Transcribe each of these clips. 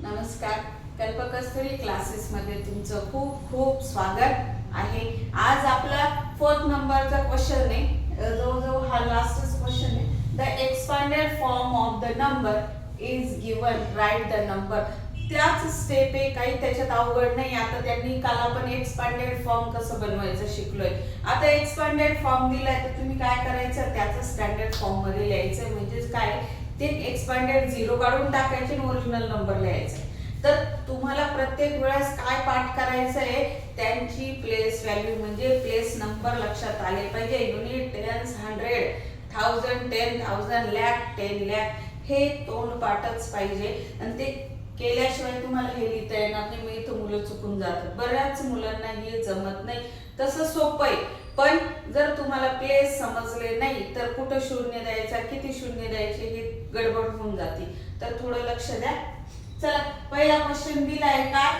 नमस्कार. कल्पकस्तुरी क्लासेसमध्ये तुमचं खूप खूप स्वागत आहे. आज आपला 4th नंबरचा क्वेश्चन आहे. जवळजवळ हा लास्टच क्वेश्चन आहे. The expanded form of the number is given, write the number. त्याच स्टेप आहे, काही त्याच्यात अवघड नाही. आता त्यांनी काल आपण एक्सपांडेड फॉर्म कसं बनवायचं शिकलोय. आता एक्सपांडेड फॉर्म दिलाय तर तुम्ही काय करायचं, त्याचं स्टँडर्ड फॉर्म मध्ये लिहायचं. म्हणजेच काय, ते एक्सपांडेड 0 काढून टाकायचे आणि ओरिजिनल नंबर लिहायचे. तर तुम्हाला प्रत्येक वेळेस काय पाठ करायचं आहे, त्यांची प्लेस व्हॅल्यू म्हणजे प्लेस नंबर लक्षात आले पाहिजे. युनिट, टेन्स, 100, 1000, 10,000, लाख, 10 लाख हे तोंड पाठच पाहिजे. आणि ते केल्याशिवाय तुम्हाला हे लिहिता येणार नाही. मी इथं मुलं चुकून जातात. बऱ्याच मुलांना हे जमत नाही. तसं सोपं आहे, पण जर तुम्हाला प्लेस समजले नाही तर कुठं शून्य द्यायचा, किती शून्य द्यायचे हे गडबड होऊन जाते. तर थोडं लक्ष द्या. चला, पहिला क्वेश्चन दिलाय काय,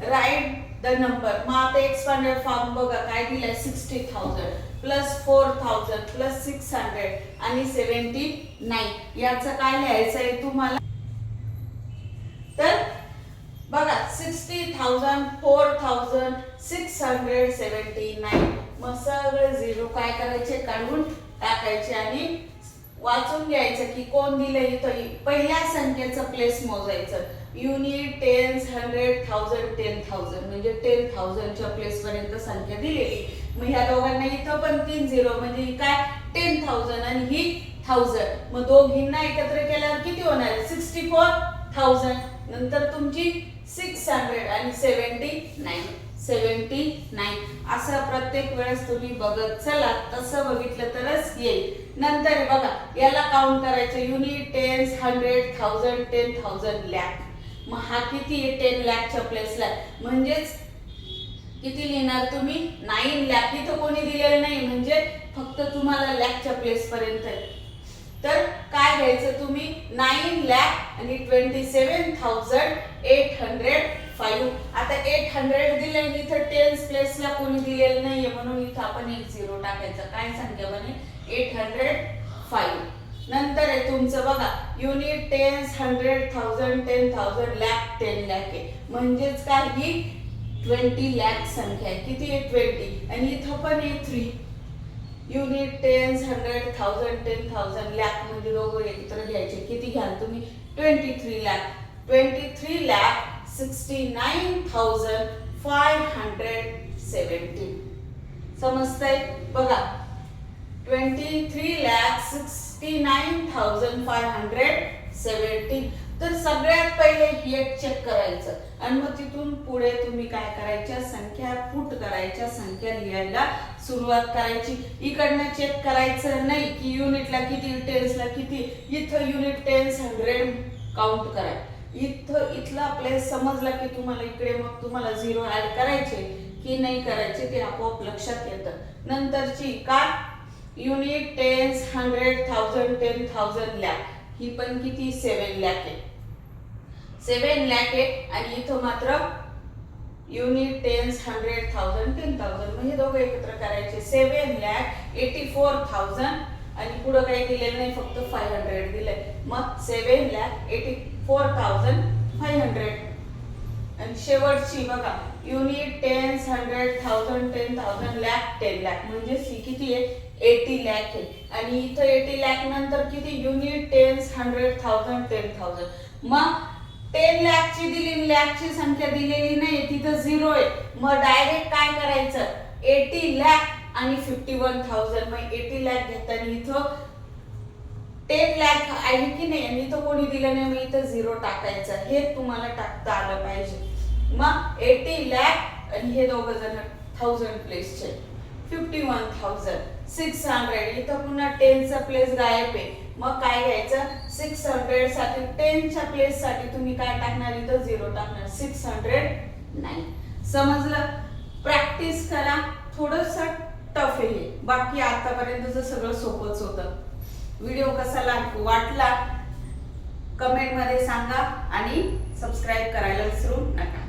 राईट द नंबर. मग आता एक्सपांडेड फॉर्म बघा काय दिलाय, 60,000 प्लस 4,000 प्लस 600 आणि 79. याचं काय लिहायचं आहे तुम्हाला. तर बघा 60,000, 4,000, 679. मग सगळे झिरो काय करायचे, काढून टाकायचे आणि वाचून घ्यायचं की कोण दिलंय. इथं पहिल्या संख्येचं प्लेस मोजायचं. युनिट, टेन्स, 100, 1000, 10,000 म्हणजे 10,000 च्या प्लेस पर्यंत संख्या दिलेली. मग ह्या दोघांना इथं पण 3 झिरो म्हणजे काय 10,000 आणि ही 1000. मग दोघींना एकत्र केल्यावर किती होणार आहे, 64,000. नंतर तुमची 600 आणि 79. असं प्रत्येक वेळेस तुम्ही बघत चला. तसं बघितलं तरच येईल. नंतर बघा याला काउंट करायचं. Unit, tens, 100, 1000, 10,000, lakh. मग हा किती आहे, 10 लाखच्या प्लेसला. म्हणजेच किती लिहिणार तुम्ही, 9 लाख. इथं कोणी दिलेलं नाही म्हणजे फक्त तुम्हाला लाखच्या प्लेस पर्यंत आहे. तर काय घ्यायचं तुम्ही, 9 लाख आणि 27,805. आता 800 दिले आणि इथं टेन्स प्लेसला कोणी दिलेलं नाहीये म्हणून इथं आपण एक झिरो टाकायचा. काय संख्या बने, 805. नंतर आहे तुमचं बघा युनिट, टेन्स, 100, 1000, 10,000, लाख, 10 लाख आहे. म्हणजेच काय, ही 20 लाख संख्या आहे. किती आहे, 20. आणि इथं पण आहे 3. युनिट, टेन्स, 100, 1000, 10,000, लाख म्हणजे दोघं एकत्र घ्यायचे. किती घ्याल तुम्ही, 23 लाख. 23,69,570. समजतंय बघा, 23,69,570. तर सगळ्यात पहिले हे चेक करायचं आणि मग तिथून पुढे तुम्ही काय करायच्या, संख्या पुट करायच्या, संख्या लिहायला सुरुवात करायची. इकडनं चेक करायचं नाही की युनिटला किती, टेन्सला किती. इथं युनिट, टेन्स, 100 काउंट करा. इथला प्लेस समजला की तुम्हाला इकडे मग तुम्हाला झिरो ऍड करायचे की नाही करायचे ते आपोआप लक्षात येतं. नंतरची का, युनिट, टेन्स, 100, 1000, 10,000, लाख. ही पण किती, 7 लाख आहे. 7 लाख आहे. आणि इथं मात्र युनिट, टेन्स, 100, 1000, 10,000 म्हणजे दोघं एकत्र करायचे. 7,84,000 आणि पुढे काही दिलेलं नाही, फक्त 500 दिलंय. मग 7,84,500. आणि शेवटची बघा युनिट, टेन्स, 100, 1000, 10,000, लाख, 10 लाख म्हणजे सी किती आहे, 80 लाख आहे. आणि इथं 80 लाख नंतर किती, युनिट, टेन्स, 100, 1000, 10,000. मग 10 लाखची दिली, लाखची संख्या दिलेली नाही, तिथं झिरो आहे. मग डायरेक्ट काय करायचं, 80 लाख आणि 51,000. मग 80 लाख घेताना इथं 10 लाख आहे की नाही आणि इथं कोणी दिलं नाही, मग इथं झिरो टाकायचं. हे तुम्हाला टाकता आलं पाहिजे. मग 80 लाख आणि हे दोघं जण 1000 प्लेसचे 51,600. इथं पुन्हा 10चा प्लेस गायब आहे. मग काय घ्यायचं, 600 साठी 10च्या प्लेस साठी तुम्ही काय टाकणार, इथं झिरो टाकणार, 609. समजलं. प्रॅक्टिस करा. थोडंसं टफ आहे, बाकी आतापर्यंतचं सगळं सोपंच होतं. व्हिडिओ कसा वाटला कमेंट मध्ये सांगा आणि सबस्क्राईब करायला विसरू नका.